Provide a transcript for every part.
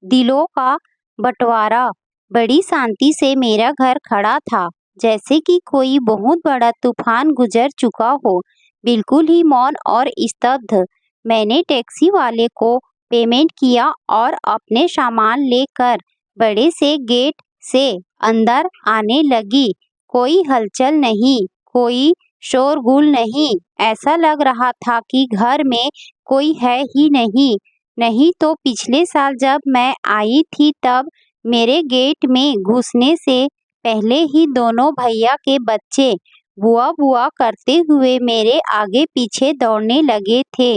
दिलों का बंटवारा। बड़ी शांति से मेरा घर खड़ा था, जैसे कि कोई बहुत बड़ा तूफान गुजर चुका हो। बिल्कुल ही मौन और स्तब्ध। मैंने टैक्सी वाले को पेमेंट किया और अपने सामान लेकर बड़े से गेट से अंदर आने लगी। कोई हलचल नहीं, कोई शोरगुल नहीं। ऐसा लग रहा था कि घर में कोई है ही नहीं। नहीं तो पिछले साल जब मैं आई थी तब मेरे गेट में घुसने से पहले ही दोनों भैया के बच्चे बुआ बुआ करते हुए मेरे आगे पीछे दौड़ने लगे थे।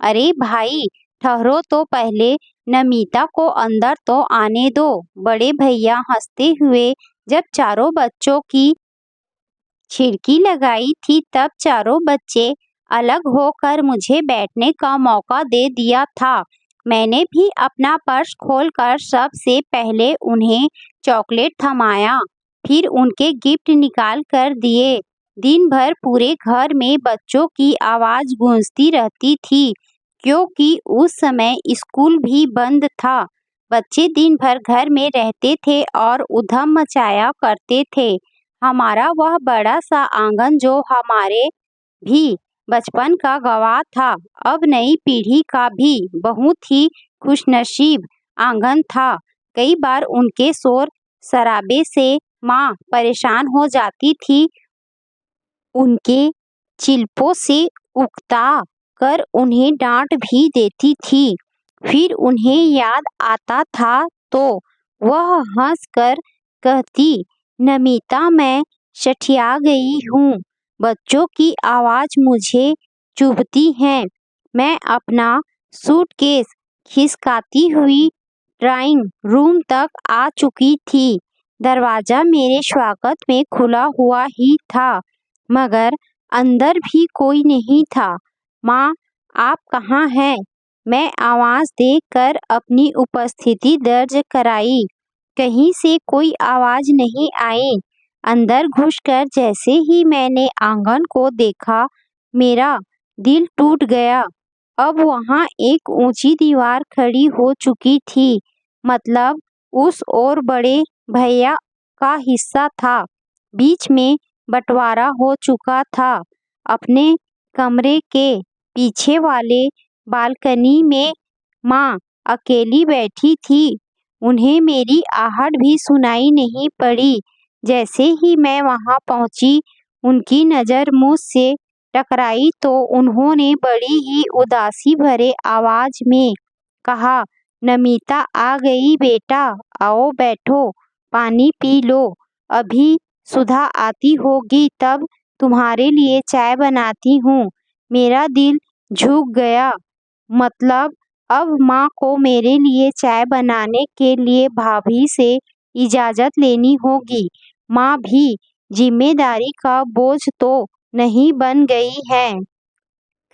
अरे भाई, ठहरो तो पहले, नमिता को अंदर तो आने दो। बड़े भैया हंसते हुए जब चारों बच्चों की खिड़की लगाई थी तब चारों बच्चे अलग होकर मुझे बैठने का मौका दे दिया था। मैंने भी अपना पर्स खोलकर सबसे पहले उन्हें चॉकलेट थमाया, फिर उनके गिफ्ट निकाल कर दिए। दिन भर पूरे घर में बच्चों की आवाज़ गूंजती रहती थी, क्योंकि उस समय स्कूल भी बंद था। बच्चे दिन भर घर में रहते थे और उधम मचाया करते थे। हमारा वह बड़ा सा आंगन जो हमारे भी बचपन का गवाह था, अब नई पीढ़ी का भी बहुत ही खुशनसीब आंगन था। कई बार उनके शोर शराबे से माँ परेशान हो जाती थी, उनके चिल्पों से उकता कर उन्हें डांट भी देती थी। फिर उन्हें याद आता था तो वह हंसकर कहती, नमिता, मैं सठिया गई हूँ। बच्चों की आवाज़ मुझे चुभती है। मैं अपना सूटकेस खिसकाती हुई ड्राइंग रूम तक आ चुकी थी। दरवाज़ा मेरे स्वागत में खुला हुआ ही था, मगर अंदर भी कोई नहीं था। माँ, आप कहाँ हैं? मैं आवाज़ देकर अपनी उपस्थिति दर्ज कराई। कहीं से कोई आवाज़ नहीं आई। अंदर घुसकर जैसे ही मैंने आंगन को देखा, मेरा दिल टूट गया। अब वहाँ एक ऊंची दीवार खड़ी हो चुकी थी, मतलब उस ओर बड़े भैया का हिस्सा था। बीच में बंटवारा हो चुका था। अपने कमरे के पीछे वाले बालकनी में माँ अकेली बैठी थी। उन्हें मेरी आहट भी सुनाई नहीं पड़ी। जैसे ही मैं वहां पहुंची, उनकी नज़र मुझसे टकराई तो उन्होंने बड़ी ही उदासी भरे आवाज में कहा, नमिता आ गई बेटा, आओ बैठो, पानी पी लो। अभी सुधा आती होगी तब तुम्हारे लिए चाय बनाती हूँ। मेरा दिल झुक गया। मतलब अब माँ को मेरे लिए चाय बनाने के लिए भाभी से इजाज़त लेनी होगी। माँ भी जिम्मेदारी का बोझ तो नहीं बन गई है।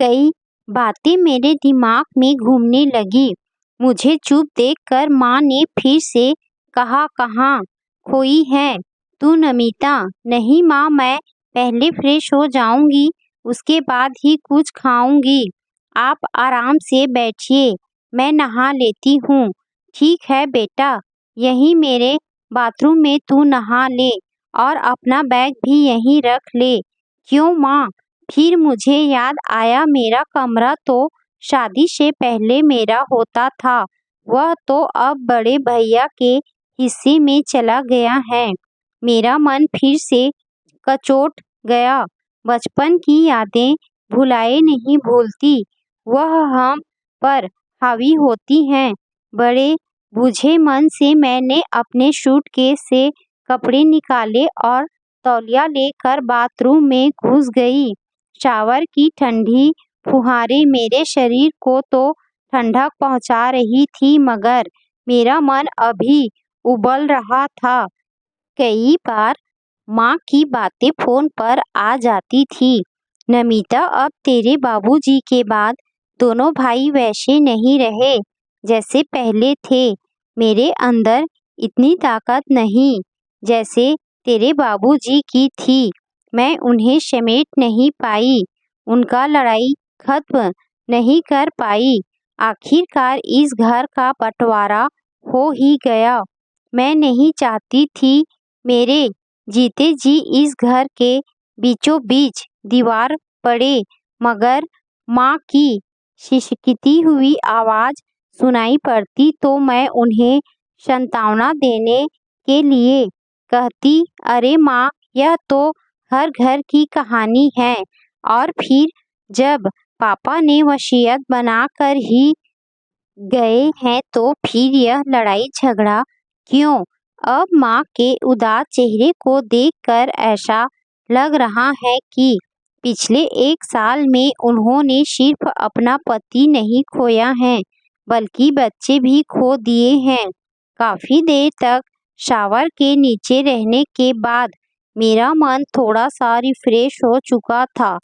कई बातें मेरे दिमाग में घूमने लगी। मुझे चुप देखकर माँ ने फिर से कहा, कहाँ खोई है तू नमिता? नहीं माँ, मैं पहले फ्रेश हो जाऊंगी, उसके बाद ही कुछ खाऊंगी। आप आराम से बैठिए, मैं नहा लेती हूँ। ठीक है बेटा, यहीं मेरे बाथरूम में तू नहा ले और अपना बैग भी यहीं रख ले। क्यों माँ? फिर मुझे याद आया, मेरा कमरा तो शादी से पहले मेरा होता था, वह तो अब बड़े भैया के हिस्से में चला गया है। मेरा मन फिर से कचोट गया। बचपन की यादें भुलाए नहीं भूलती, वह हम पर हावी होती हैं। बड़े बुझे मन से मैंने अपने सूटकेस से कपड़े निकाले और तौलिया लेकर बाथरूम में घुस गई। शावर की ठंडी फुहारें मेरे शरीर को तो ठंडक पहुंचा रही थी, मगर मेरा मन अभी उबल रहा था। कई बार माँ की बातें फोन पर आ जाती थी, नमिता, अब तेरे बाबूजी के बाद दोनों भाई वैसे नहीं रहे जैसे पहले थे। मेरे अंदर इतनी ताकत नहीं जैसे तेरे बाबूजी की थी। मैं उन्हें समेट नहीं पाई, उनका लड़ाई खत्म नहीं कर पाई। आखिरकार इस घर का बंटवारा हो ही गया। मैं नहीं चाहती थी मेरे जीते जी इस घर के बीचों बीच दीवार पड़े, मगर माँ की सिसकती हुई आवाज़ सुनाई पड़ती तो मैं उन्हें सांत्वना देने के लिए कहती, अरे माँ, यह तो हर घर की कहानी है। और फिर जब पापा ने वसीयत बनाकर ही गए हैं तो फिर यह लड़ाई झगड़ा क्यों? अब माँ के उदास चेहरे को देखकर ऐसा लग रहा है कि पिछले 1 साल में उन्होंने सिर्फ अपना पति नहीं खोया है, बल्कि बच्चे भी खो दिए हैं। काफ़ी देर तक शावर के नीचे रहने के बाद मेरा मन थोड़ा सा रिफ्रेश हो चुका था।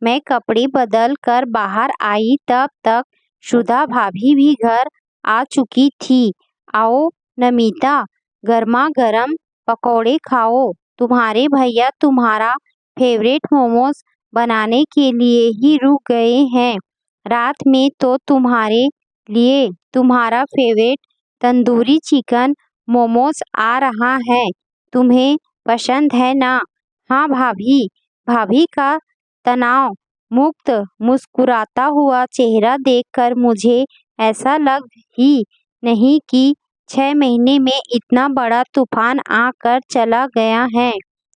मैं कपड़े बदल कर बाहर आई तब तक सुधा भाभी भी घर आ चुकी थी। आओ नमिता, गर्मा गर्म पकौड़े खाओ। तुम्हारे भैया तुम्हारा फेवरेट मोमोज बनाने के लिए ही रुक गए हैं। रात में तो तुम्हारे लिए तुम्हारा फेवरेट तंदूरी चिकन मोमोज आ रहा है। तुम्हें पसंद है ना? हाँ भाभी। भाभी का तनाव मुक्त मुस्कुराता हुआ चेहरा देखकर मुझे ऐसा लग ही नहीं कि 6 महीने में इतना बड़ा तूफान आकर चला गया है।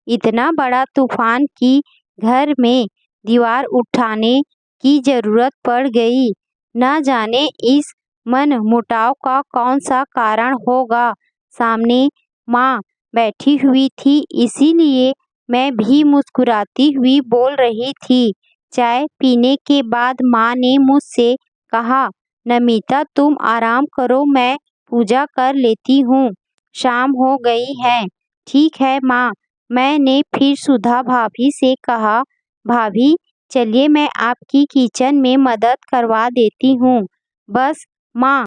इतना बड़ा तूफान कि घर में दीवार उठाने की जरूरत पड़ गई। न जाने इस मनमुटाव का कौन सा कारण होगा। सामने माँ बैठी हुई थी, इसीलिए मैं भी मुस्कुराती हुई बोल रही थी। चाय पीने के बाद माँ ने मुझसे कहा, नमिता तुम आराम करो, मैं पूजा कर लेती हूँ। शाम हो गई है। ठीक है माँ। मैंने फिर सुधा भाभी से कहा, भाभी चलिए मैं आपकी किचन में मदद करवा देती हूँ। बस माँ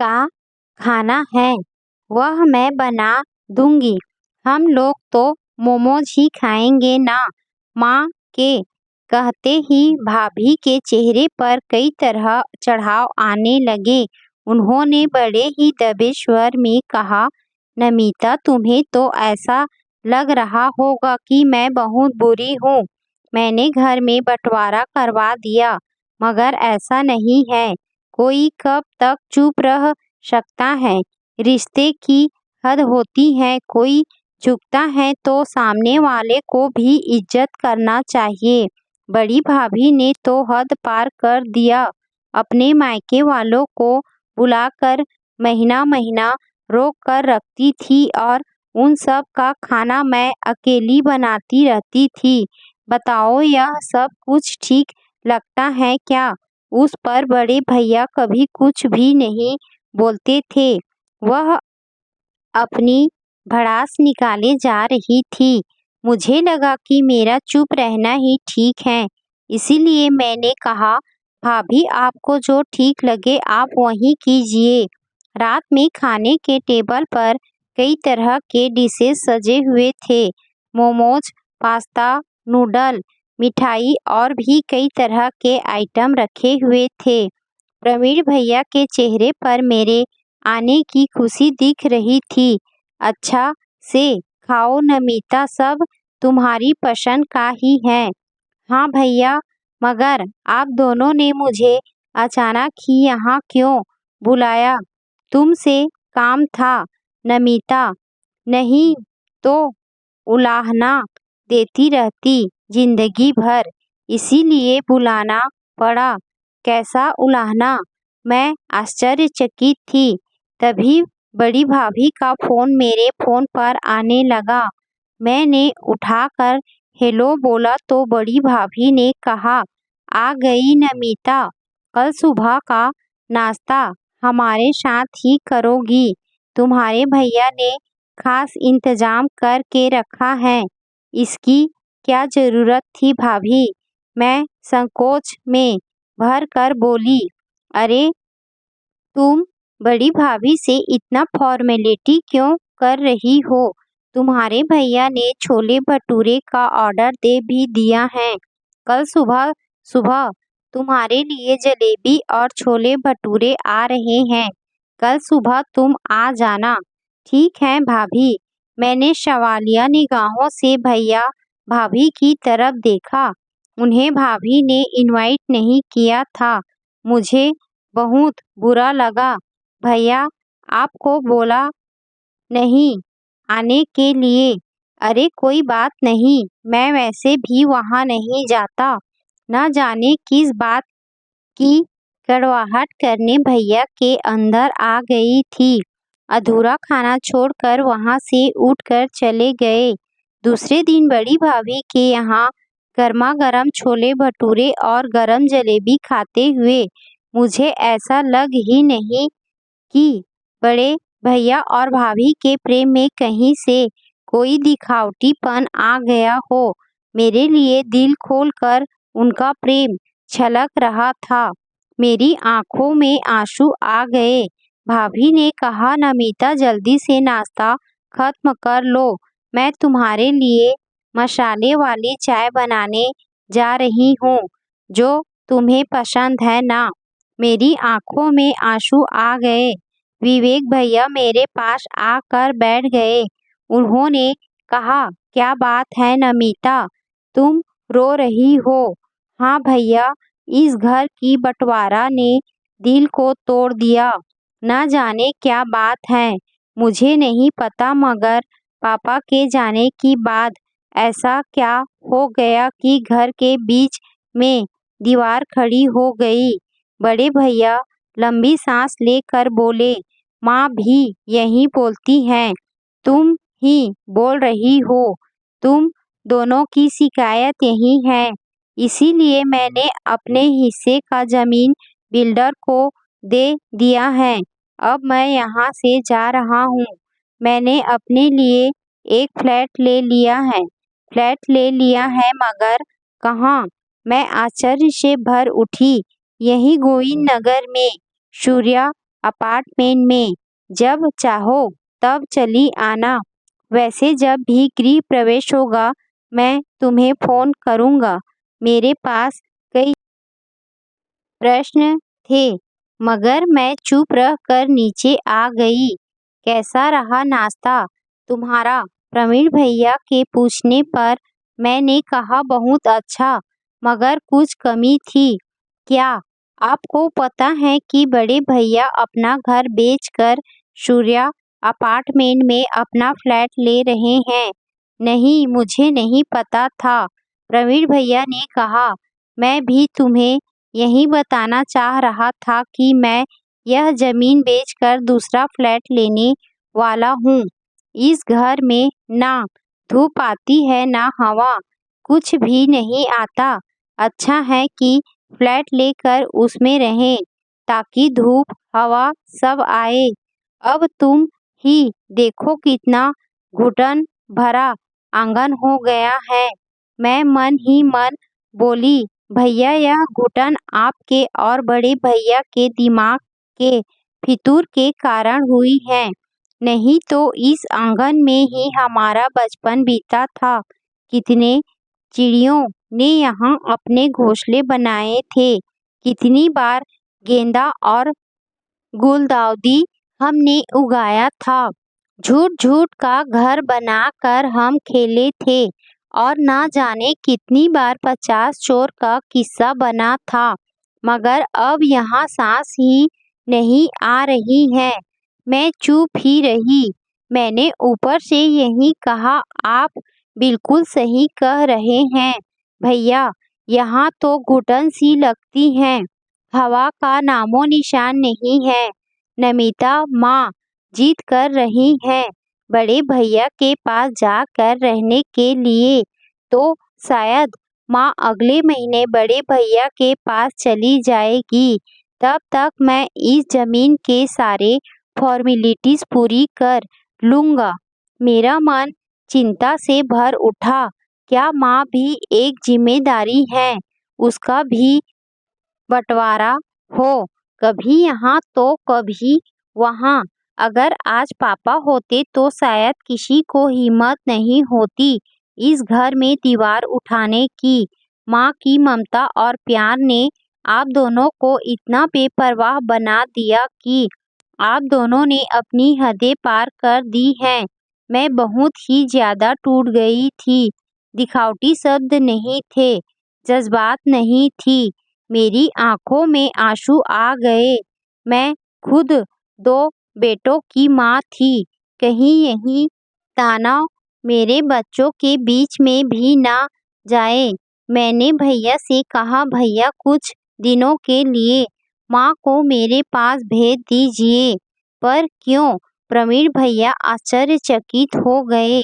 का खाना है वह मैं बना दूंगी। हम लोग तो मोमोज ही खाएंगे ना। माँ के कहते ही भाभी के चेहरे पर कई तरह चढ़ाव आने लगे। उन्होंने बड़े ही दबे स्वर में कहा, नमिता तुम्हें तो ऐसा लग रहा होगा कि मैं बहुत बुरी हूँ। मैंने घर में बंटवारा करवा दिया, मगर ऐसा नहीं है। कोई कब तक चुप रह सकता है? रिश्ते की हद होती है। कोई झुकता है तो सामने वाले को भी इज्जत करना चाहिए। बड़ी भाभी ने तो हद पार कर दिया। अपने मायके वालों को बुलाकर महीना महीना रोक कर रखती थी और उन सब का खाना मैं अकेली बनाती रहती थी। बताओ यह सब कुछ ठीक लगता है क्या? उस पर बड़े भैया कभी कुछ भी नहीं बोलते थे। वह अपनी भड़ास निकाले जा रही थी। मुझे लगा कि मेरा चुप रहना ही ठीक है, इसीलिए मैंने कहा, भाभी आपको जो ठीक लगे आप वही कीजिए। रात में खाने के टेबल पर कई तरह के डिशेस सजे हुए थे। मोमोज, पास्ता, नूडल, मिठाई और भी कई तरह के आइटम रखे हुए थे। प्रवीण भैया के चेहरे पर मेरे आने की खुशी दिख रही थी। अच्छा से खाओ नमिता, सब तुम्हारी पसंद का ही है। हाँ भैया, मगर आप दोनों ने मुझे अचानक ही यहाँ क्यों बुलाया? तुमसे काम था नमिता, नहीं तो उलाहना देती रहती जिंदगी भर, इसीलिए बुलाना पड़ा। कैसा उलाहना? मैं आश्चर्यचकित थी। तभी बड़ी भाभी का फ़ोन मेरे फ़ोन पर आने लगा। मैंने उठाकर हेलो बोला तो बड़ी भाभी ने कहा, आ गई नमिता, कल सुबह का नाश्ता हमारे साथ ही करोगी। तुम्हारे भैया ने खास इंतजाम करके रखा है। इसकी क्या ज़रूरत थी भाभी? मैं संकोच में भर कर बोली। अरे तुम बड़ी भाभी से इतना फॉर्मेलिटी क्यों कर रही हो? तुम्हारे भैया ने छोले भटूरे का ऑर्डर दे भी दिया है। कल सुबह सुबह तुम्हारे लिए जलेबी और छोले भटूरे आ रहे हैं। कल सुबह तुम आ जाना। ठीक है भाभी। मैंने सवालिया निगाहों से भैया भाभी की तरफ देखा। उन्हें भाभी ने इनवाइट नहीं किया था। मुझे बहुत बुरा लगा। भैया आपको बोला नहीं आने के लिए। अरे कोई बात नहीं, मैं वैसे भी वहाँ नहीं जाता। न जाने किस बात की कड़वाहट करने भैया के अंदर आ गई थी। अधूरा खाना छोड़कर वहाँ से उठकर चले गए। दूसरे दिन बड़ी भाभी के यहाँ गर्मा गर्म छोले भटूरे और गरम जलेबी खाते हुए मुझे ऐसा लग ही नहीं कि बड़े भैया और भाभी के प्रेम में कहीं से कोई दिखावटीपन आ गया हो। मेरे लिए दिल खोलकर उनका प्रेम छलक रहा था। मेरी आंखों में आंसू आ गए। भाभी ने कहा, नमिता जल्दी से नाश्ता खत्म कर लो, मैं तुम्हारे लिए मसाले वाली चाय बनाने जा रही हूँ, जो तुम्हें पसंद है ना। मेरी आंखों में आंसू आ गए। विवेक भैया मेरे पास आकर बैठ गए। उन्होंने कहा, क्या बात है नमिता, तुम रो रही हो? हाँ भैया, इस घर की बंटवारा ने दिल को तोड़ दिया। ना जाने क्या बात है, मुझे नहीं पता, मगर पापा के जाने की बाद ऐसा क्या हो गया कि घर के बीच में दीवार खड़ी हो गई। बड़े भैया लंबी सांस लेकर बोले, माँ भी यही बोलती हैं, तुम ही बोल रही हो, तुम दोनों की शिकायत यही है। इसीलिए मैंने अपने हिस्से का जमीन बिल्डर को दे दिया है। अब मैं यहाँ से जा रहा हूँ। मैंने अपने लिए एक फ्लैट ले लिया है। मगर कहाँ? मैं आश्चर्य से भर उठी। यही गोविंद नगर में, सूर्या अपार्टमेंट में। जब चाहो तब चली आना। वैसे जब भी गृह प्रवेश होगा मैं तुम्हें फोन करूँगा। मेरे पास कई प्रश्न थे, मगर मैं चुप रहकर नीचे आ गई। कैसा रहा नाश्ता तुम्हारा? प्रवीण भैया के पूछने पर मैंने कहा, बहुत अच्छा, मगर कुछ कमी थी। क्या आपको पता है कि बड़े भैया अपना घर बेचकर सूर्या अपार्टमेंट में अपना फ्लैट ले रहे हैं? नहीं, मुझे नहीं पता था। प्रवीण भैया ने कहा, मैं भी तुम्हें यही बताना चाह रहा था कि मैं यह जमीन बेचकर दूसरा फ्लैट लेने वाला हूँ। इस घर में ना धूप आती है ना हवा, कुछ भी नहीं आता। अच्छा है कि फ्लैट लेकर उसमें रहें, ताकि धूप हवा सब आए। अब तुम ही देखो कितना घुटन भरा आंगन हो गया है। मैं मन ही मन बोली, भैया यह घुटन आपके और बड़े भैया के दिमाग के फितूर के कारण हुई है। नहीं तो इस आंगन में ही हमारा बचपन बीता था। कितने चिड़ियों ने यहाँ अपने घोंसले बनाए थे। कितनी बार गेंदा और गुलदाउदी हमने उगाया था। झूठ झूठ का घर बनाकर हम खेले थे। और ना जाने कितनी बार 50 चोर का किस्सा बना था। मगर अब यहाँ सांस ही नहीं आ रही है। मैं चुप ही रही। मैंने ऊपर से यही कहा, आप बिल्कुल सही कह रहे हैं भैया, यहाँ तो घुटन सी लगती है, हवा का नामो निशान नहीं है। नमिता माँ जिद कर रही हैं बड़े भैया के पास जाकर रहने के लिए, तो शायद माँ अगले महीने बड़े भैया के पास चली जाएगी। तब तक मैं इस जमीन के सारे फॉर्मेलिटीज पूरी कर लूँगा। मेरा मन चिंता से भर उठा। क्या माँ भी एक जिम्मेदारी है, उसका भी बंटवारा हो, कभी यहाँ तो कभी वहाँ। अगर आज पापा होते तो शायद किसी को हिम्मत नहीं होती इस घर में दीवार उठाने की। माँ की ममता और प्यार ने आप दोनों को इतना बेपरवाह बना दिया कि आप दोनों ने अपनी हदें पार कर दी हैं। मैं बहुत ही ज्यादा टूट गई थी। दिखावटी शब्द नहीं थे, जज्बात नहीं थी। मेरी आंखों में आंसू आ गए। मैं खुद 2 बेटों की माँ थी। कहीं यही तनाव मेरे बच्चों के बीच में भी ना जाए। मैंने भैया से कहा, भैया कुछ दिनों के लिए माँ को मेरे पास भेज दीजिए। पर क्यों? प्रवीण भैया आश्चर्यचकित हो गए।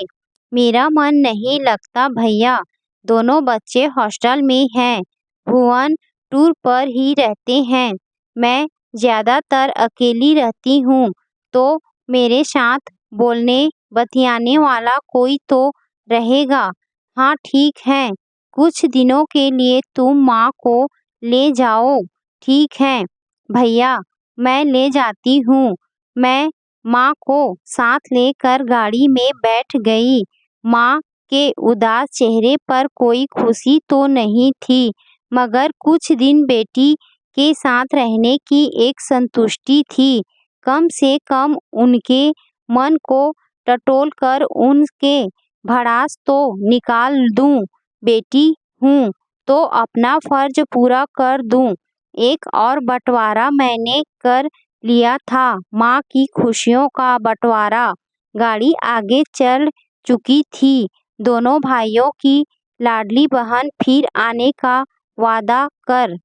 मेरा मन नहीं लगता भैया, दोनों बच्चे हॉस्टल में हैं। भुवन टूर पर ही रहते हैं। मैं ज्यादातर अकेली रहती हूँ, तो मेरे साथ बोलने बतियाने वाला कोई तो रहेगा। हाँ ठीक है, कुछ दिनों के लिए तुम माँ को ले जाओ। ठीक है भैया, मैं ले जाती हूँ। मैं माँ को साथ लेकर गाड़ी में बैठ गई। माँ के उदास चेहरे पर कोई खुशी तो नहीं थी, मगर कुछ दिन बेटी के साथ रहने की एक संतुष्टि थी। कम से कम उनके मन को टटोल कर उनके भड़ास तो निकाल दूं। बेटी हूँ तो अपना फर्ज पूरा कर दूं। एक और बंटवारा मैंने कर लिया था, माँ की खुशियों का बंटवारा। गाड़ी आगे चल चुकी थी। दोनों भाइयों की लाडली बहन फिर आने का वादा कर